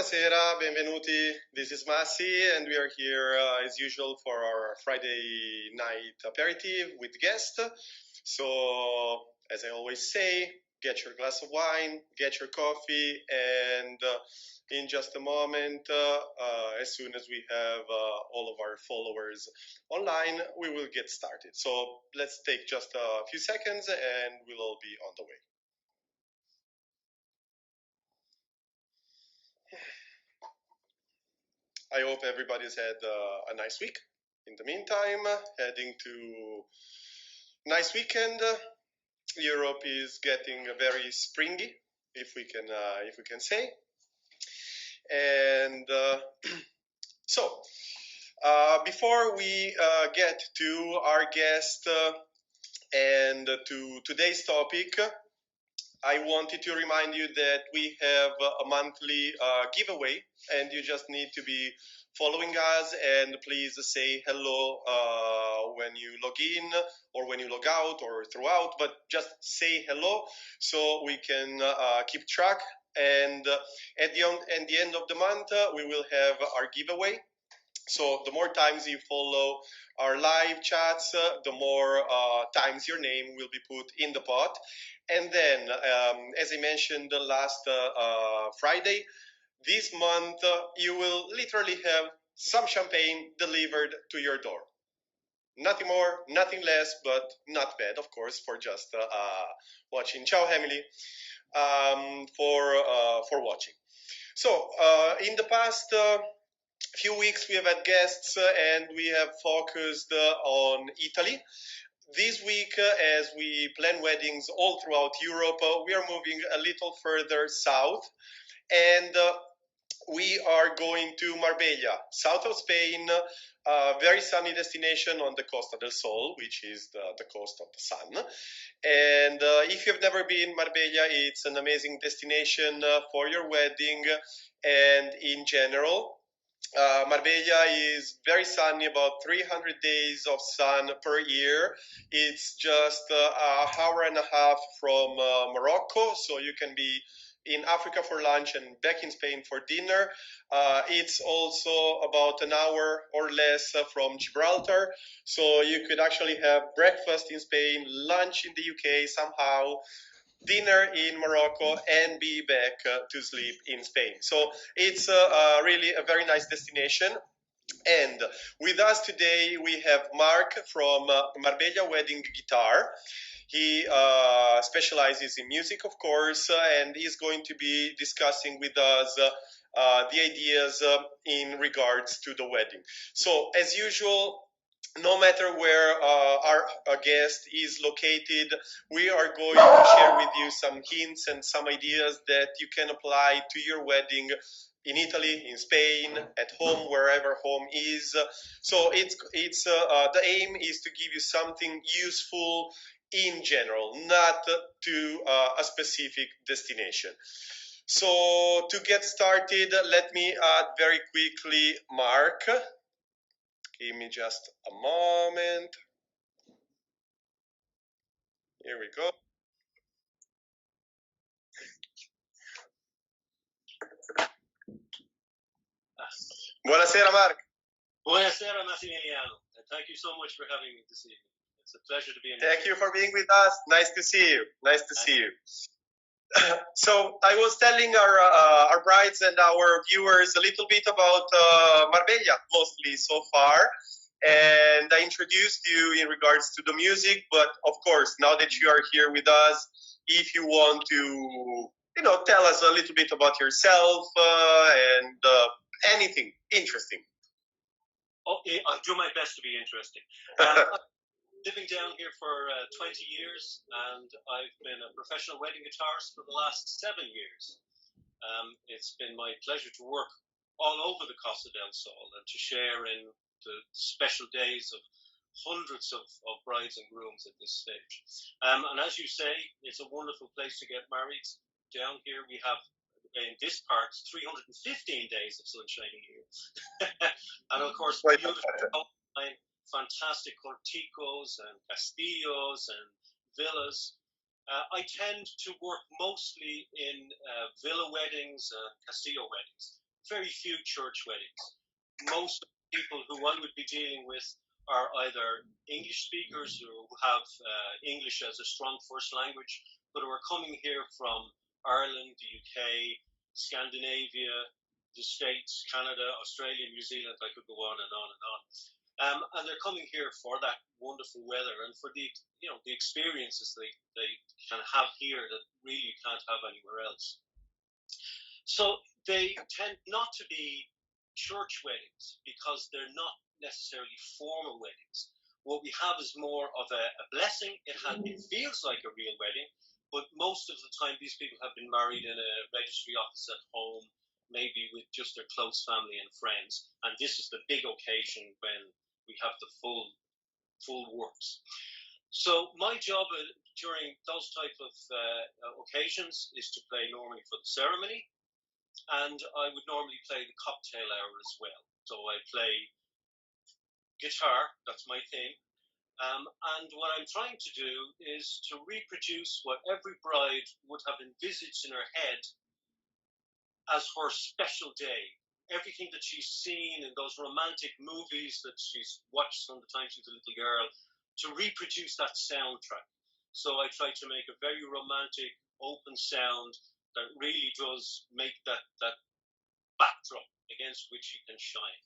Buonasera, benvenuti. This is Massi, and we are here as usual for our Friday night aperitif with guests. So, as I always say, get your glass of wine, get your coffee, and in just a moment, as soon as we have all of our followers online, we will get started. So, let's take just a few seconds and we'll all be on the way. I hope everybody's had a nice week. In the meantime, heading to nice weekend. Europe is getting very springy, if we can say. And so, before we get to our guest and to today's topic, I wanted to remind you that we have a monthly giveaway, and you just need to be following us, and please say hello when you log in or when you log out or throughout, but just say hello so we can keep track. And at the end of the month, we will have our giveaway. So the more times you follow our live chats, the more times your name will be put in the pot. And then, as I mentioned last Friday, this month you will literally have some champagne delivered to your door. Nothing more, nothing less, but not bad, of course, for just watching. Ciao, Emily, for watching. So, in the past few weeks we have had guests and we have focused on Italy. This week, as we plan weddings all throughout Europe, we are moving a little further south, and we are going to Marbella, south of Spain, a very sunny destination on the Costa del Sol, which is the coast of the sun. And if you've never been Marbella, it's an amazing destination for your wedding and in general. Marbella is very sunny, about 300 days of sun per year. It's just an hour and a half from Morocco, so you can be in Africa for lunch and back in Spain for dinner. It's also about an hour or less from Gibraltar, so you could actually have breakfast in Spain, lunch in the UK somehow, dinner in Morocco, and be back to sleep in Spain. So it's really a very nice destination. And with us today we have Mark from Marbella Wedding Guitar. He specializes in music, of course, and he's going to be discussing with us the ideas in regards to the wedding. So, as usual, no matter where our guest is located, we are going to share with you some hints and some ideas that you can apply to your wedding in Italy, in Spain, at home, wherever home is. So the aim is to give you something useful in general, not to a specific destination. So to get started, let me add very quickly Mark. Give me just a moment. Here we go. Buonasera, Mark. Buonasera, Massimiliano. Thank you so much for having me this evening. It's a pleasure to be in. Thank you for being with us. Nice to see you. Nice to see you. So I was telling our brides and our viewers a little bit about Marbella, mostly so far, and I introduced you in regards to the music. But of course, now that you are here with us, if you want to, tell us a little bit about yourself and anything interesting. Okay, I'll do my best to be interesting. Living down here for 20 years, and I've been a professional wedding guitarist for the last 7 years. It's been my pleasure to work all over the Costa del Sol and to share in the special days of hundreds of brides and grooms at this stage. And as you say, it's a wonderful place to get married. Down here we have, in this part, 315 days of sunshine a year. And of course, beautiful fantastic corticos and castillos and villas. I tend to work mostly in villa weddings and castillo weddings. very few church weddings. Most people who I would be dealing with are either English speakers who have English as a strong first language, but who are coming here from Ireland, the UK, Scandinavia, the States, Canada, Australia, New Zealand. I could go on and on and on. And they're coming here for that wonderful weather and for the experiences they can have here that really you can't have anywhere else. So they tend not to be church weddings because they're not necessarily formal weddings. What we have is more of a blessing. It feels like a real wedding, but most of the time these people have been married in a registry office at home, maybe with just their close family and friends. And this is the big occasion when we have the full works. So my job during those type of occasions is to play normally for the ceremony, and I would normally play the cocktail hour as well. So I play guitar, that's my thing, and what I'm trying to do is to reproduce what every bride would have envisaged in her head as her special day. Everything that she's seen in those romantic movies that she's watched from the time she was a little girl, to reproduce that soundtrack. So I try to make a very romantic, open sound that really does make that backdrop against which you can shine.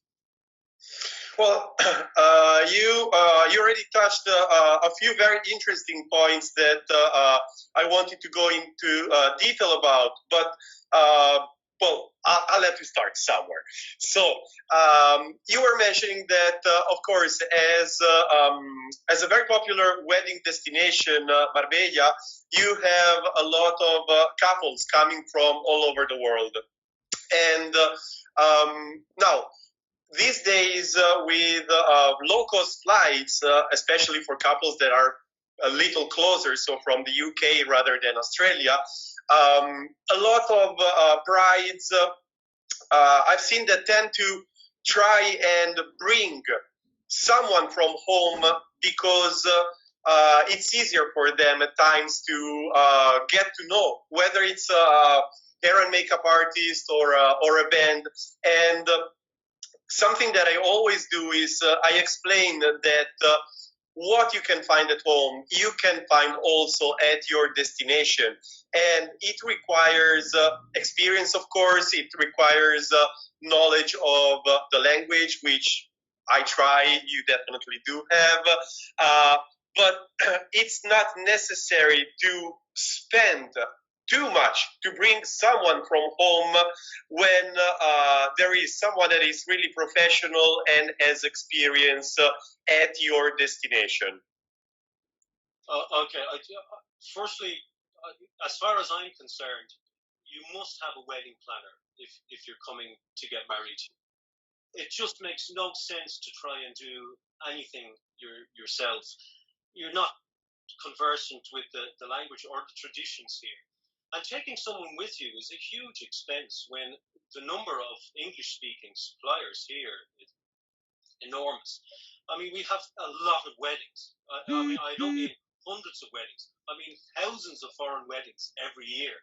Well, you already touched a few very interesting points that I wanted to go into detail about, but well, I'll let you start somewhere. So you were mentioning that, of course, as a very popular wedding destination, Marbella, you have a lot of couples coming from all over the world, and now, these days, with low-cost flights, especially for couples that are a little closer, so from the UK rather than Australia, a lot of brides I've seen that tend to try and bring someone from home because it's easier for them at times to get to know, whether it's a hair and makeup artist or a band. And something that I always do is I explain that what you can find at home, you can find also at your destination. And it requires experience, of course. It requires knowledge of the language, which I try, you definitely do have. But it's not necessary to spend too much to bring someone from home when there is someone that is really professional and has experience at your destination. Okay. Firstly, as far as I'm concerned, you must have a wedding planner if you're coming to get married. It just makes no sense to try and do anything yourself. You're not conversant with the language or the traditions here. And taking someone with you is a huge expense when the number of English-speaking suppliers here is enormous. I mean, we have a lot of weddings. I mean, I don't mean hundreds of weddings. I mean, thousands of foreign weddings every year.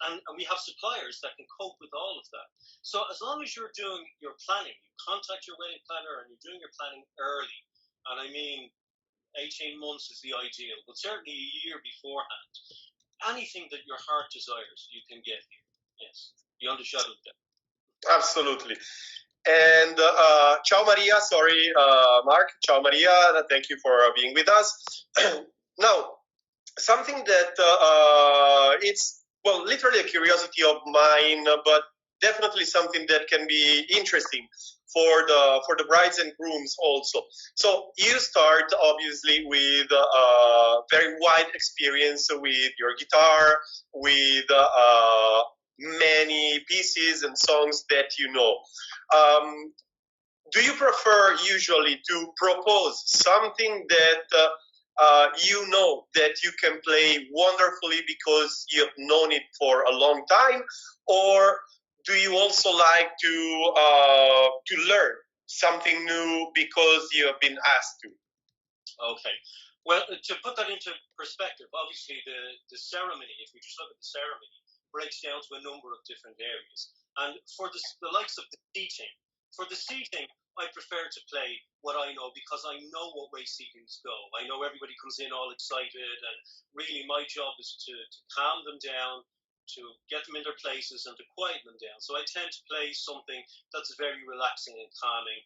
And we have suppliers that can cope with all of that. So as long as you're doing your planning, you contact your wedding planner and you're doing your planning early. And I mean, 18 months is the ideal, but certainly a year beforehand. Anything that your heart desires, you can get here. Yes, beyond a shadow of doubt. Absolutely. And ciao Maria, sorry, Mark. Ciao Maria, thank you for being with us. Now, something that it's, well, literally a curiosity of mine, but definitely something that can be interesting for the brides and grooms also. So you start obviously with a very wide experience with your guitar, with many pieces and songs that you know. Do you prefer usually to propose something that you know that you can play wonderfully because you've known it for a long time, or do you also like to learn something new because you have been asked to? Okay. Well, to put that into perspective, obviously the ceremony, if we just look at the ceremony, breaks down to a number of different areas. And for the likes of the seating, I prefer to play what I know, because I know what way seatings go. I know everybody comes in all excited, and really my job is to calm them down, to get them in their places, and to quieten them down. So I tend to play something that's very relaxing and calming.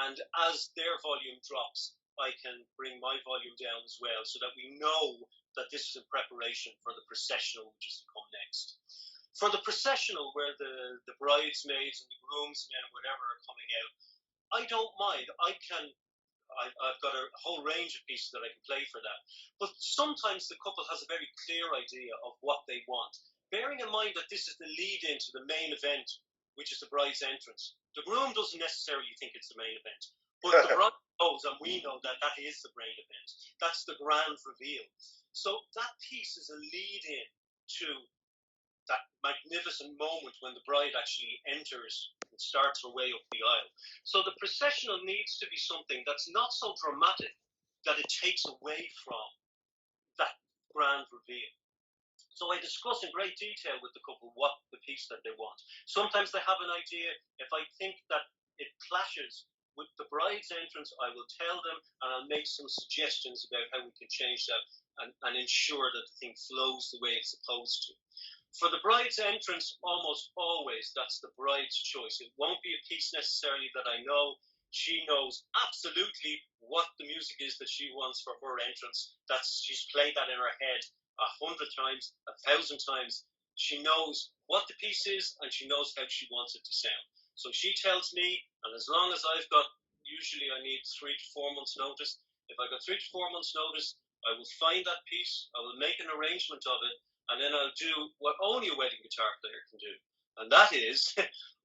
And as their volume drops, I can bring my volume down as well, so that we know that this is in preparation for the processional, which is to come next. For the processional, where the bridesmaids and the groomsmen and whatever are coming out, I don't mind. I've got a whole range of pieces that I can play for that. But sometimes the couple has a very clear idea of what they want, bearing in mind that this is the lead-in to the main event, which is the bride's entrance. The groom doesn't necessarily think it's the main event, but the bride knows, and we know that that is the main event. That's the grand reveal. So that piece is a lead-in to that magnificent moment when the bride actually enters and starts her way up the aisle. So the processional needs to be something that's not so dramatic that it takes away from that grand reveal. So I discuss in great detail with the couple what the piece that they want. Sometimes they have an idea. If I think that it clashes with the bride's entrance, I will tell them, and I'll make some suggestions about how we can change that and ensure that the thing flows the way it's supposed to. For the bride's entrance, almost always that's the bride's choice. It won't be a piece necessarily that I know. She knows absolutely what the music is that she wants for her entrance. She's played that in her head 100 times, 1,000 times. She knows what the piece is, and she knows how she wants it to sound. So she tells me, and as long as I've got, usually I need 3 to 4 months notice. If I've got 3 to 4 months notice, I will find that piece, I will make an arrangement of it, and then I'll do what only a wedding guitar player can do. And that is,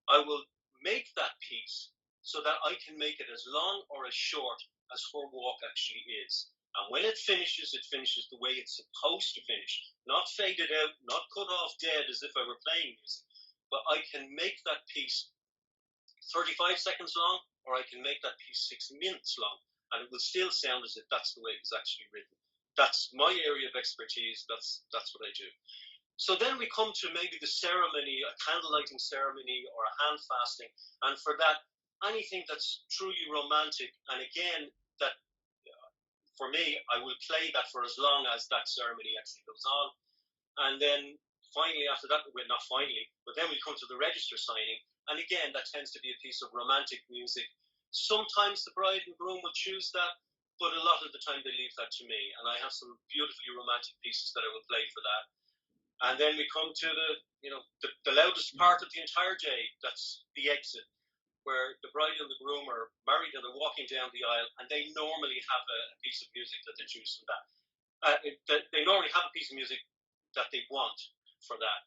I will make that piece so that I can make it as long or as short as her walk actually is. And when it finishes the way it's supposed to finish. Not faded out, not cut off dead as if I were playing music. But I can make that piece 35 seconds long, or I can make that piece 6 minutes long, and it will still sound as if that's the way it was actually written. That's my area of expertise. That's what I do. So then we come to maybe the ceremony, a candlelighting ceremony or a hand fasting. And for that, anything that's truly romantic, and again, that for me, I will play that for as long as that ceremony actually goes on. And then finally after that, well, not finally, but then we come to the register signing. And again, that tends to be a piece of romantic music. Sometimes the bride and groom will choose that, but a lot of the time they leave that to me. And I have some beautifully romantic pieces that I will play for that. And then we come to the loudest part of the entire day. That's the exit, where the bride and the groom are married and they're walking down the aisle, and they normally have a piece of music that they choose from that. They normally have a piece of music that they want for that.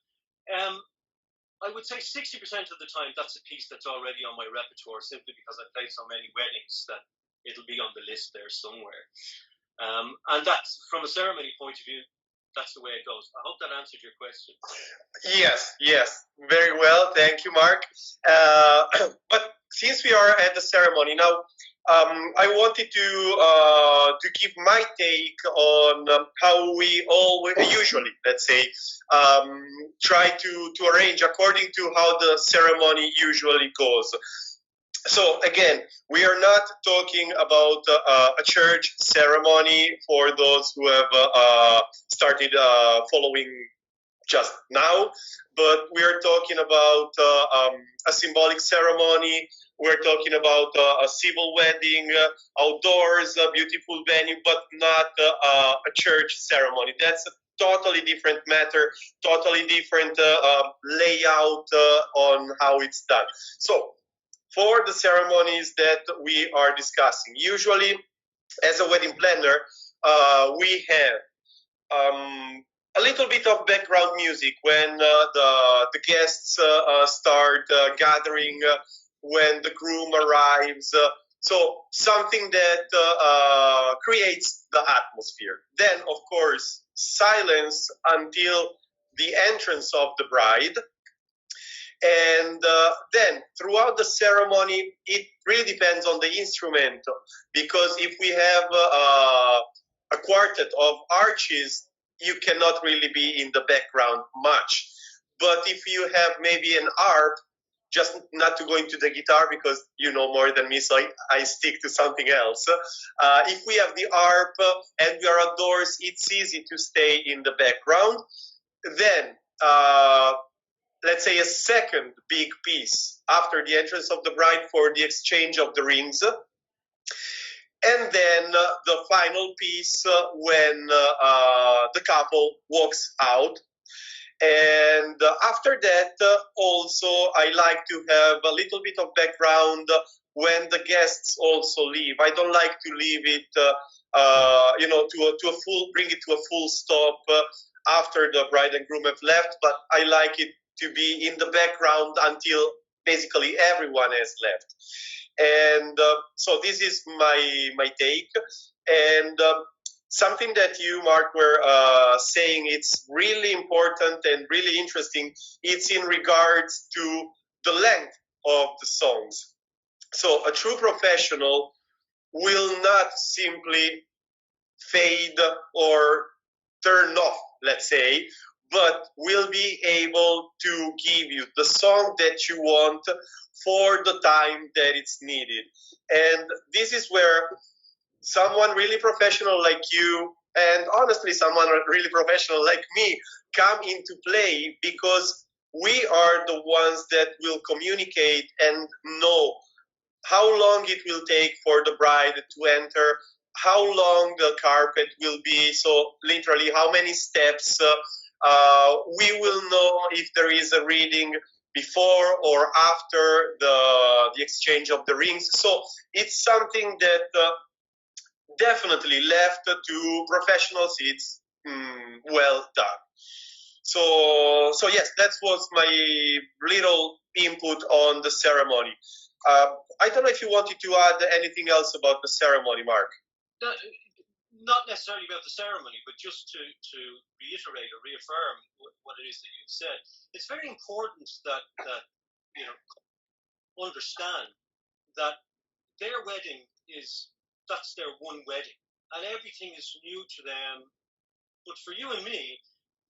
I would say 60% of the time that's a piece that's already on my repertoire, simply because I play so many weddings that it'll be on the list there somewhere. And that's, from a ceremony point of view, that's the way it goes. I hope that answered your question. Yes, very well. Thank you, Mark. But since we are at the ceremony now, I wanted to give my take on how we always usually, let's say, try to arrange according to how the ceremony usually goes. So again, we are not talking about a church ceremony for those who have started following just now, but we are talking about a symbolic ceremony. We're talking about a civil wedding, outdoors, a beautiful venue, but not a church ceremony. That's a totally different matter, totally different layout on how it's done. So for the ceremonies that we are discussing, usually as a wedding planner, we have a little bit of background music when the guests start gathering, when the groom arrives. So something that creates the atmosphere. Then, of course, silence until the entrance of the bride. And then throughout the ceremony, it really depends on the instrument, because if we have a quartet of arches, you cannot really be in the background much. But if you have maybe an harp, just not to go into the guitar because you know more than me, so I stick to something else. If we have the harp and we are outdoors, it's easy to stay in the background. Then, let's say a second big piece after the entrance of the bride for the exchange of the rings. And then the final piece when the couple walks out. And after that, also, I like to have a little bit of background when the guests also leave. I don't like to leave it, bring it to a full stop after the bride and groom have left, but I like it to be in the background until basically everyone has left. And so this is my take. And something that you, Mark, were saying, it's really important and really interesting. It's in regards to the length of the songs. So a true professional will not simply fade or turn off, let's say, but will be able to give you the song that you want for the time that it's needed. And this is where someone really professional like you, and honestly someone really professional like me, come into play, because we are the ones that will communicate and know how long it will take for the bride to enter, how long the carpet will be, so literally how many steps. We will know if there is a reading before or after the exchange of the rings. So it's something that definitely left to professionals. It's well done. So yes, that was my little input on the ceremony. I don't know if you wanted to add anything else about the ceremony, Mark. Not necessarily about the ceremony, but just to reiterate or reaffirm what it is that you've said. It's very important that understand that their wedding that's their one wedding, and everything is new to them. But for you and me,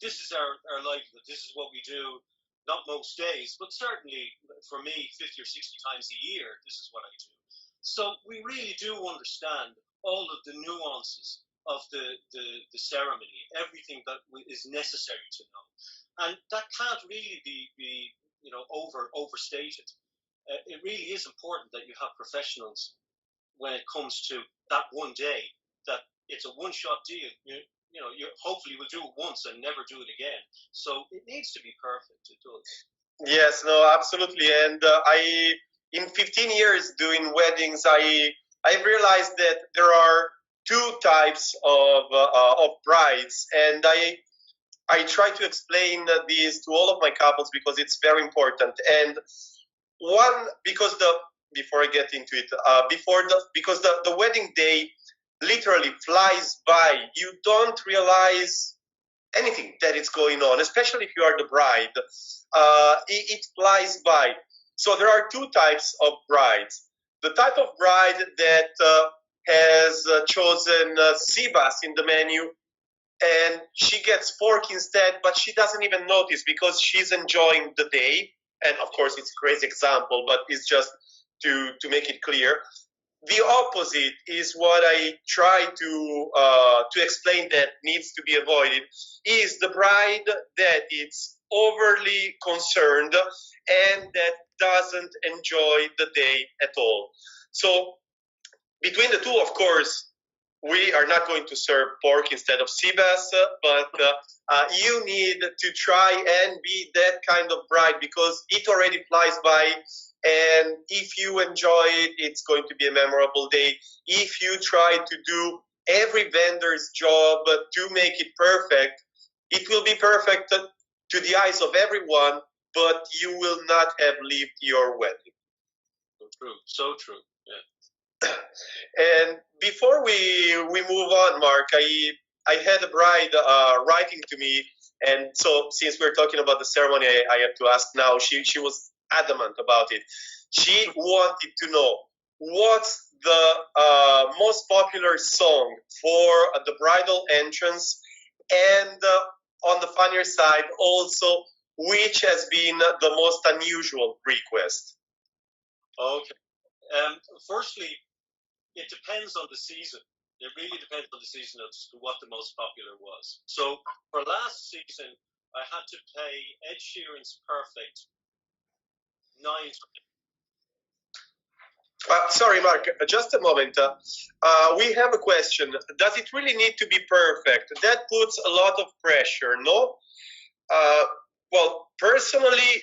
this is our livelihood. This is what we do. Not most days, but certainly for me, 50 or 60 times a year, this is what I do. So we really do understand all of the nuances of the ceremony, everything that is necessary to know, and that can't really be overstated. It really is important that you have professionals when it comes to that one day. That it's a one-shot deal. You hopefully will do it once and never do it again. So it needs to be perfect. It does. Yes, no, absolutely. And in 15 years doing weddings, I realized that there are two types of brides, and I try to explain these to all of my couples because it's very important. And one, because before I get into it, because the wedding day literally flies by. You don't realize anything that is going on, especially if you are the bride. It flies by. So there are two types of brides. The type of bride that has chosen sea bass in the menu, and she gets pork instead, but she doesn't even notice because she's enjoying the day. And of course, it's a crazy example, but it's just to make it clear. The opposite is what I try to explain that needs to be avoided, is the bride that is overly concerned and that doesn't enjoy the day at all. So between the two, of course, we are not going to serve pork instead of sea bass, but you need to try and be that kind of bride because it already flies by. And if you enjoy it, it's going to be a memorable day. If you try to do every vendor's job to make it perfect, it will be perfect to the eyes of everyone, but you will not have lived your wedding. So true. So true. Yeah. And before we move on, Mark, I had a bride writing to me, and so since we're talking about the ceremony, I have to ask now. She was adamant about it. She wanted to know what's the most popular song for the bridal entrance, and on the funnier side, also which has been the most unusual request? Okay. Firstly, it depends on the season. It really depends on the season as to what the most popular was. So for last season, I had to play Ed Sheeran's Perfect 9 times. Sorry, Mark, just a moment. We have a question. Does it really need to be perfect? That puts a lot of pressure, no? Well, personally,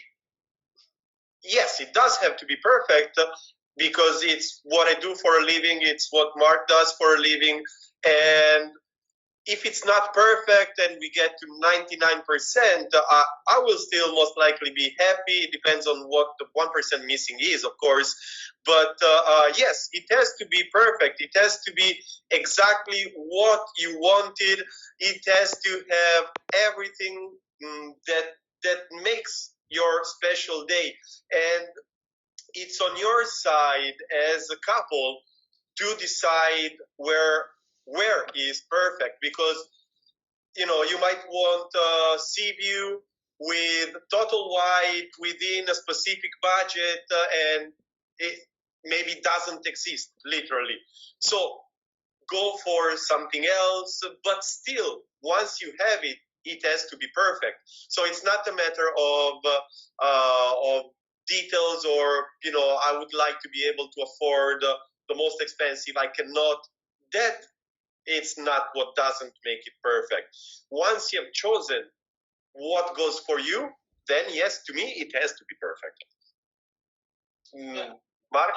yes, it does have to be perfect because it's what I do for a living, it's what Mark does for a living. And if it's not perfect and we get to 99%, I will still most likely be happy. It depends on what the 1% missing is, of course. But yes, it has to be perfect. It has to be exactly what you wanted. It has to have everything that makes your special day. And it's on your side as a couple to decide where is perfect, because you might want a sea view with total white within a specific budget, and it maybe doesn't exist literally. So go for something else, but still, once you have it, it has to be perfect. So it's not a matter of details, or I would like to be able to afford the most expensive. I cannot. That it's not what doesn't make it perfect. Once you have chosen what goes for you, then yes, to me, it has to be perfect. Yeah. Mark?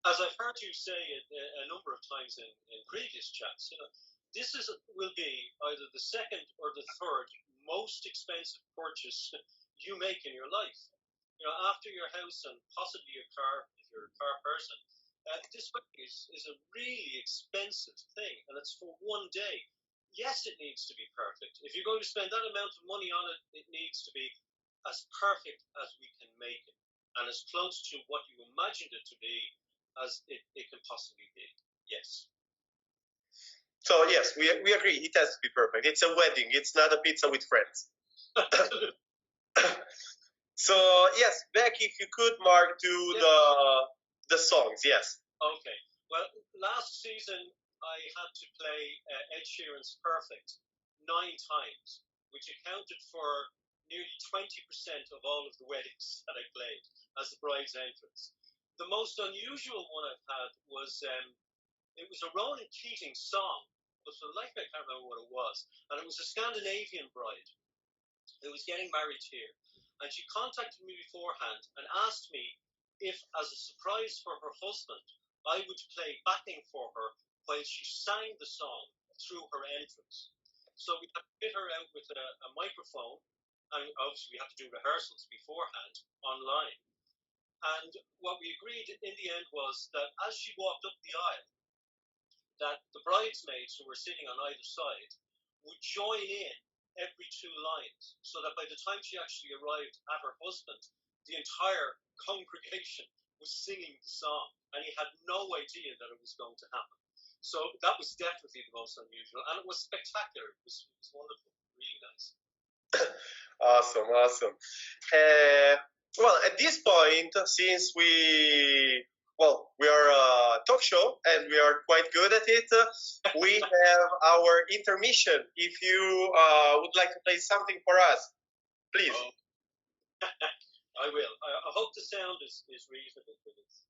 As I've heard you say it a number of times in previous chats, this will be either the second or the third most expensive purchase you make in your life. After your house and possibly your car, if you're a car person, this wedding is a really expensive thing, and it's for one day. Yes, it needs to be perfect. If you're going to spend that amount of money on it, it needs to be as perfect as we can make it, and as close to what you imagined it to be as it can possibly be. Yes. So yes, we agree. It has to be perfect. It's a wedding. It's not a pizza with friends. So yes, back if you could, Mark, to the songs. Yes. Okay. Well, last season I had to play Ed Sheeran's Perfect 9 times, which accounted for nearly 20% of all of the weddings that I played as the bride's entrance. The most unusual one I've had was it was a Ronan Keating song, but for the life I can't remember what it was, and it was a Scandinavian bride who was getting married here, and she contacted me beforehand and asked me if, as a surprise for her husband, I would play backing for her while she sang the song through her entrance. So we had to fit her out with a microphone, and obviously we had to do rehearsals beforehand online. And what we agreed in the end was that as she walked up the aisle, that the bridesmaids who were sitting on either side would join in every 2 lines, so that by the time she actually arrived at her husband, the entire congregation was singing the song, and he had no idea that it was going to happen. So that was definitely the most unusual, and it was spectacular. It was wonderful, really nice. Awesome. Well, at this point, since we are a talk show and we are quite good at it, we have our intermission. If you would like to play something for us, please. I will. I hope the sound is reasonable for this.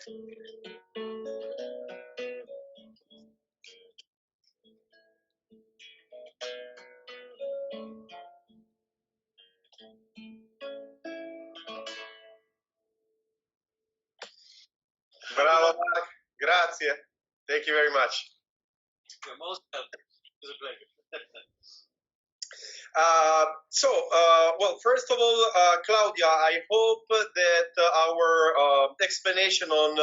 Bravo, Mark. Grazie. Thank you very much. You're most welcome. It was a pleasure. Well, first of all, Claudia, I hope that our explanation on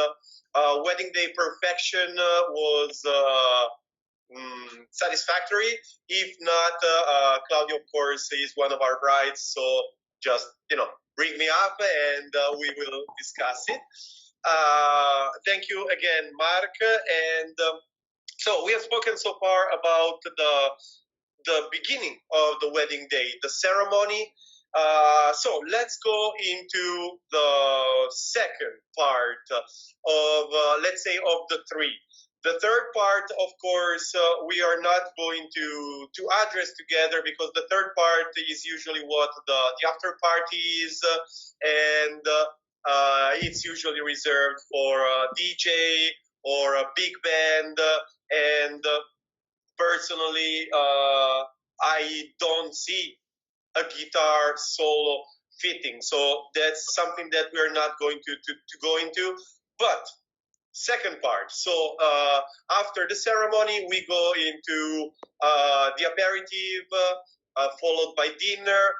wedding day perfection was satisfactory. If not, Claudia, of course, is one of our brides, so just, bring me up and we will discuss it. Thank you again, Mark. And so we have spoken so far about the beginning of the wedding day, the ceremony. So let's go into the second part of, let's say, of the three. The third part, of course, we are not going to address together because the third part is usually what the after party is, and it's usually reserved for a DJ or a big band, and personally, I don't see a guitar solo fitting. So that's something that we're not going to go into. But second part. So after the ceremony, we go into the aperitif, followed by dinner.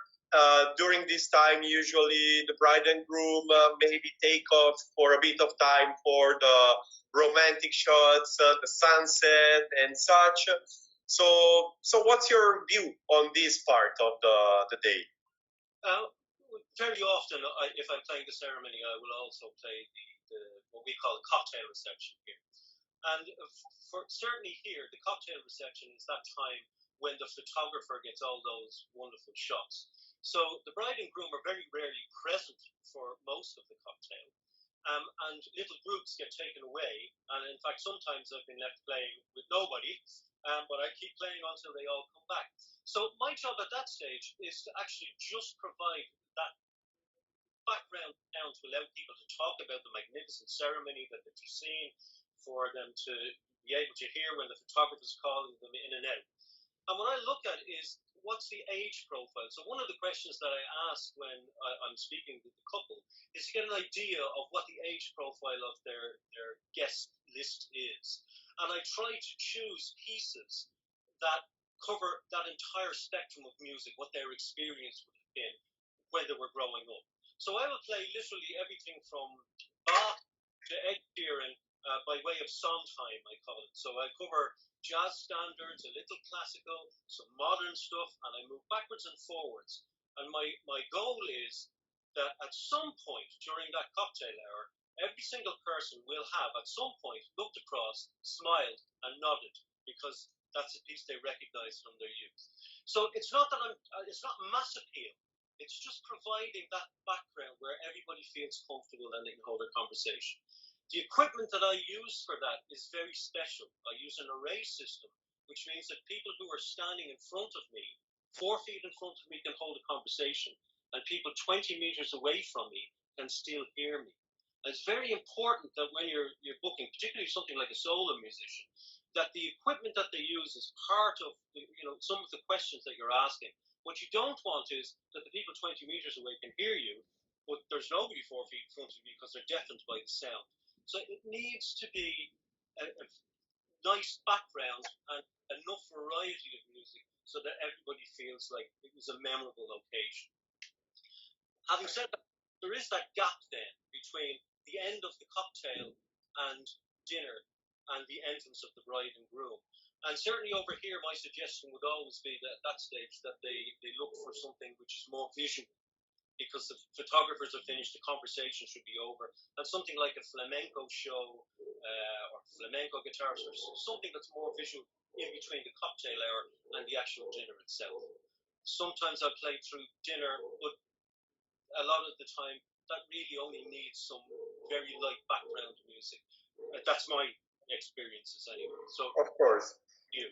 During this time, usually the bride and groom maybe take off for a bit of time for the romantic shots, the sunset, and such. So what's your view on this part of the day? Very often, if I'm playing the ceremony, I will also play the what we call cocktail reception here. And certainly here, the cocktail reception is that time when the photographer gets all those wonderful shots. So the bride and groom are very rarely present for most of the cocktail. And little groups get taken away. And in fact, sometimes I've been left playing with nobody, but I keep playing until they all come back. So my job at that stage is to actually just provide that background down to allow people to talk about the magnificent ceremony that they've seen, for them to be able to hear when the photographer's calling them in and out. And what I look at is, what's the age profile? So one of the questions that I ask when I'm speaking with the couple is to get an idea of what the age profile of their guest list is. And I try to choose pieces that cover that entire spectrum of music, what their experience would have been when they were growing up. So I will play literally everything from Bach to Ed Sheeran by way of Sondheim, I call it. So I cover jazz standards, a little classical, some modern stuff, and I move backwards and forwards. And my goal is that at some point during that cocktail hour, every single person will have at some point looked across, smiled, and nodded, because that's a piece they recognize from their youth. So it's not mass appeal. It's just providing that background where everybody feels comfortable and they can hold a conversation. The equipment that I use for that is very special. I use an array system, which means that people who are standing in front of me, 4 feet in front of me, can hold a conversation, and people 20 meters away from me can still hear me. And it's very important that when you're booking, particularly something like a solo musician, that the equipment that they use is part of some of the questions that you're asking. What you don't want is that the people 20 meters away can hear you, but there's nobody 4 feet in front of you because they're deafened by the sound. So it needs to be a nice background and enough variety of music so that everybody feels like it was a memorable occasion. Having said that, there is that gap then between the end of the cocktail and dinner and the entrance of the bride and groom. And certainly over here, my suggestion would always be that at that stage that they look for something which is more visual, because the photographers have finished, the conversation should be over, and something like a flamenco show or flamenco guitars or something that's more visual in between the cocktail hour and the actual dinner itself. Sometimes I play through dinner, but a lot of the time that really only needs some very light background music. That's my experiences anyway. So of course. You.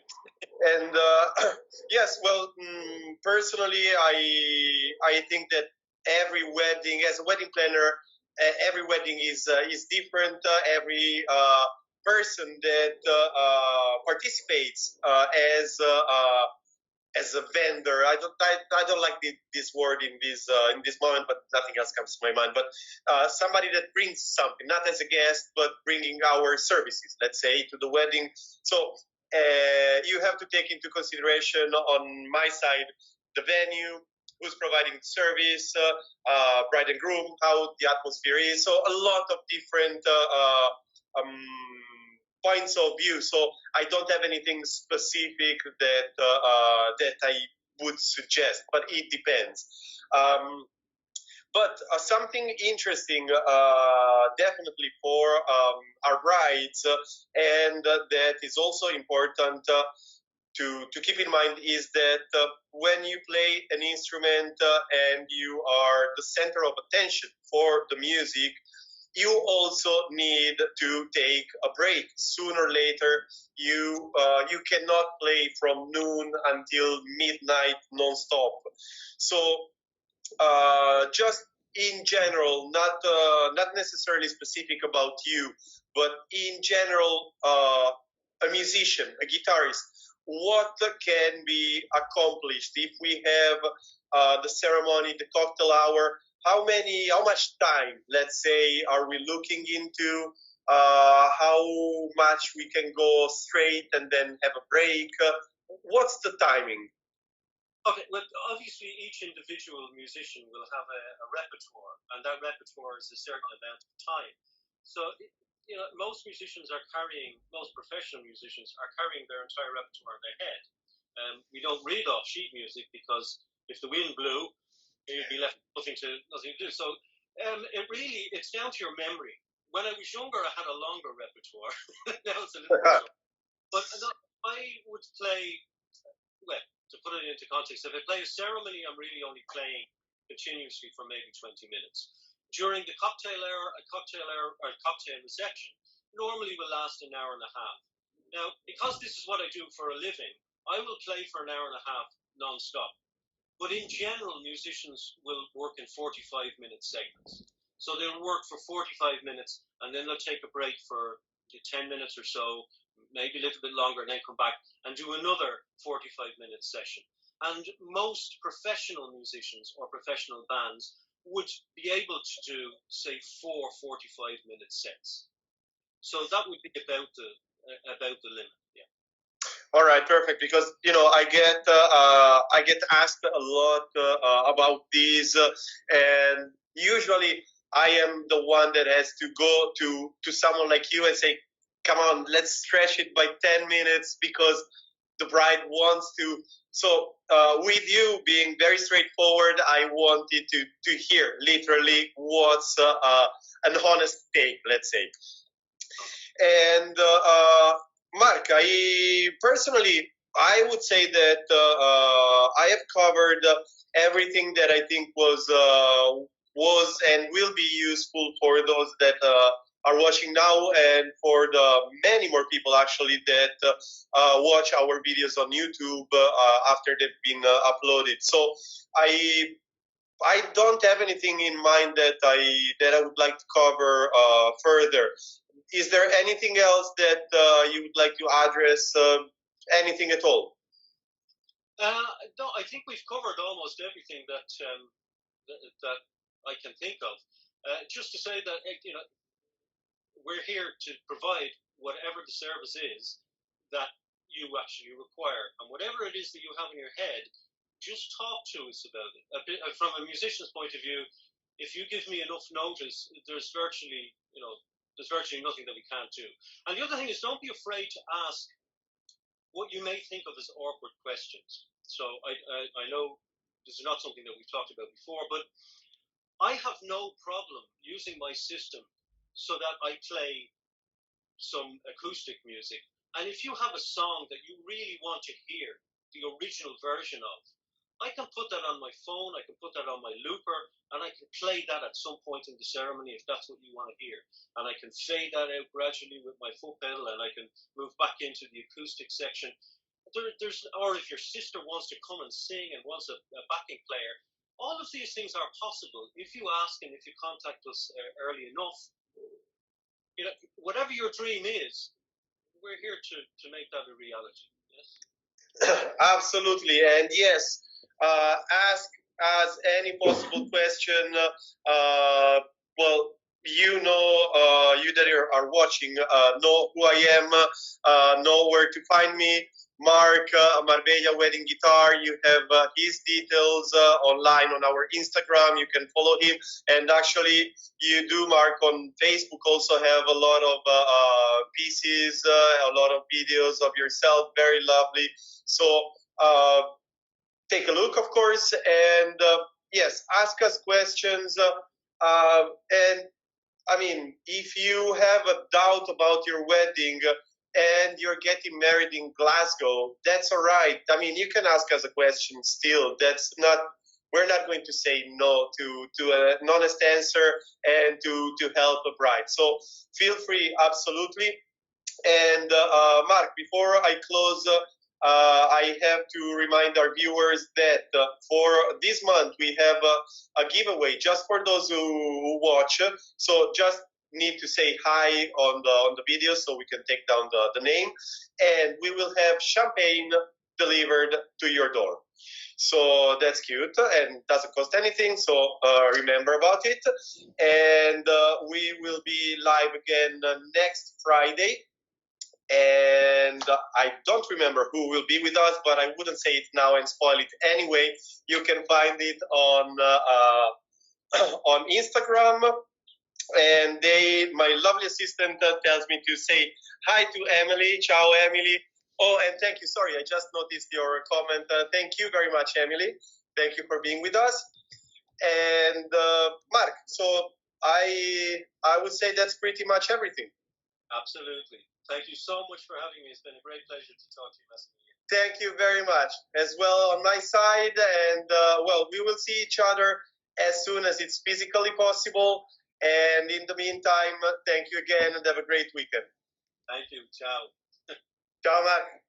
And yes, well, personally, I think that every wedding, as a wedding planner, every wedding is different. Every person that participates as a vendor. I don't like this word in this moment, but nothing else comes to my mind. But somebody that brings something, not as a guest, but bringing our services, let's say, to the wedding. So you have to take into consideration on my side the venue, who's providing service, bride and groom, how the atmosphere is. So a lot of different points of view. So I don't have anything specific that I would suggest, but it depends. But something interesting, definitely for our brides, and that is also important to keep in mind, is that when you play an instrument and you are the center of attention for the music, you also need to take a break. Sooner or later, you cannot play from noon until midnight nonstop. So just in general, not necessarily specific about you, but in general, a musician, a guitarist, what can be accomplished if we have the ceremony, the cocktail hour? How much time, let's say, are we looking into? How much we can go straight and then have a break? What's the timing? Okay, well, obviously each individual musician will have a repertoire, and that repertoire is a certain amount of time. So, most professional musicians are carrying their entire repertoire in their head. We don't read off sheet music because if the wind blew, you'd be left nothing to do. So, it's down to your memory. When I was younger, I had a longer repertoire. Now it's a little bit short. But I would play, well, to put it into context, if I play a ceremony, I'm really only playing continuously for maybe 20 minutes. During the cocktail reception normally will last an hour and a half. Now, because this is what I do for a living, I will play for an hour and a half non-stop. But in general, musicians will work in 45-minute segments. So they'll work for 45 minutes, and then they'll take a break for 10 minutes or so, maybe a little bit longer, and then come back and do another 45-minute session. And most professional musicians or professional bands would be able to do, say, 4 45-minute sets. So that would be about the limit. Yeah. All right, perfect. Because I get asked a lot about these, and usually I am the one that has to go to someone like you and say, come on, let's stretch it by 10 minutes because the bride wants to. So with you being very straightforward, I wanted to hear literally what's an honest take, let's say. And Mark, I would say that I have covered everything that I think was and will be useful for those that are watching now, and for the many more people actually that watch our videos on YouTube after they've been uploaded. So I don't have anything in mind that I would like to cover further. Is there anything else that you would like to address? Anything at all? No, I think we've covered almost everything that I can think of. Just to say that we're here to provide whatever the service is that you actually require, and whatever it is that you have in your head, just talk to us about it. From a musician's point of view, if you give me enough notice, there's virtually nothing that we can't do. And the other thing is, don't be afraid to ask what you may think of as awkward questions. So I know this is not something that we've talked about before, but I have no problem using my system so that I play some acoustic music. And if you have a song that you really want to hear the original version of, I can put that on my phone, I can put that on my looper, and I can play that at some point in the ceremony if that's what you want to hear. And I can fade that out gradually with my foot pedal, and I can move back into the acoustic section. Or if your sister wants to come and sing and wants a backing player, all of these things are possible if you ask and if you contact us early enough. You know, whatever your dream is, we're here to make that a reality. Yes. Absolutely, and yes, ask us any possible question. Well, you know, you that are watching, know who I am, know where to find me. Mark, Marbella Wedding Guitar. You have his details online on our Instagram. You can follow him. And actually, you do, Mark, on Facebook also have a lot of pieces, a lot of videos of yourself. Very lovely. So take a look, of course, and yes, ask us questions. And I mean, if you have a doubt about your wedding and you're getting married in Glasgow, that's all right. I mean, you can ask us a question still. That's not. We're not going to say no to an honest answer and to help a bride. So feel free, absolutely. And Mark, before I close, I have to remind our viewers that for this month we have a giveaway just for those who watch. So just need to say hi on the video so we can take down the name, and we will have champagne delivered to your door. So that's cute and doesn't cost anything. So remember about it. And we will be live again next Friday. And I don't remember who will be with us, but I wouldn't say it now and spoil it anyway. You can find it on on Instagram. And my lovely assistant tells me to say hi to Emily. Ciao, Emily. Oh, and thank you. Sorry, I just noticed your comment. Thank you very much, Emily. Thank you for being with us. And Mark, so I would say that's pretty much everything. Absolutely. Thank you so much for having me. It's been a great pleasure to talk to you, Messenger. Thank you very much as well on my side. And well, we will see each other as soon as it's physically possible. And in the meantime, thank you again and have a great weekend. Thank you. Ciao. Ciao, Mark.